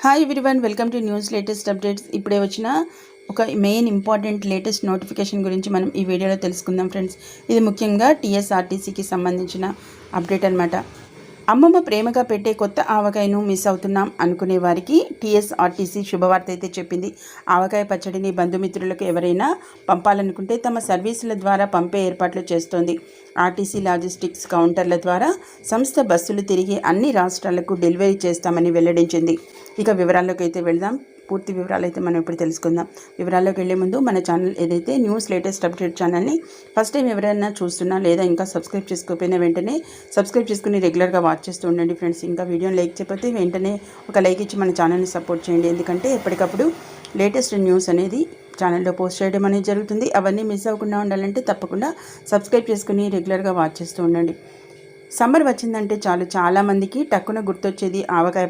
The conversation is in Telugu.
Hi everyone, welcome to news latest updates. ఇప్పుడే వచ్చిన ఒక మెయిన్ ఇంపార్టెంట్ లేటెస్ట్ నోటిఫికేషన్ గురించి మనం ఈ వీడియోలో తెలుసుకుందాం ఫ్రెండ్స్. ఇది ముఖ్యంగా టీఎస్ఆర్టీసీకి సంబంధించిన అప్డేట్ అనమాట. అమ్మమ్మ ప్రేమగా పెట్టే కొత్త ఆవకాయను మిస్ అవుతున్నాం అనుకునే వారికి టీఎస్ఆర్టీసీ శుభవార్త అయితే చెప్పింది. ఆవకాయ పచ్చడిని బంధుమిత్రులకు ఎవరైనా పంపాలనుకుంటే తమ సర్వీసుల ద్వారా పంపే ఏర్పాట్లు చేస్తోంది. ఆర్టీసీ లాజిస్టిక్స్ కౌంటర్ల ద్వారా సంస్థ బస్సులు తిరిగి అన్ని రాష్ట్రాలకు డెలివరీ చేస్తామని వెల్లడించింది. ఇక వివరాల్లోకి అయితే వెళ్దాం. పూర్తి వివరాలు అయితే మనం ఇప్పుడు తెలుసుకుందాం. వివరాల్లోకి వెళ్లే ముందు మన ఛానల్ ఏదైతే న్యూస్ లేటెస్ట్ అప్డేట్ ఛానల్ని ఫస్ట్ టైం ఎవరైనా చూస్తున్నా లేదా ఇంకా సబ్స్క్రైబ్ చేసుకోకపోయినా వెంటనే సబ్స్క్రైబ్ చేసుకుని రెగ్యులర్గా వాచ్ చేస్తూ ఉండండి ఫ్రెండ్స్. ఇంకా వీడియోని లైక్ చేయకపోతే వెంటనే ఒక లైక్ ఇచ్చి మన ఛానల్ని సపోర్ట్ చేయండి. ఎందుకంటే ఎప్పటికప్పుడు లేటెస్ట్ న్యూస్ అనేది ఛానల్లో పోస్ట్ చేయడం అనేది జరుగుతుంది. అవన్నీ మిస్ అవ్వకుండా ఉండాలంటే తప్పకుండా సబ్స్క్రైబ్ చేసుకుని రెగ్యులర్గా వాచ్ చేస్తూ ఉండండి. సమ్మర్ వచ్చిందంటే చాలామందికి టక్కున గుర్తొచ్చేది ఆవకాయ పచ్చడి.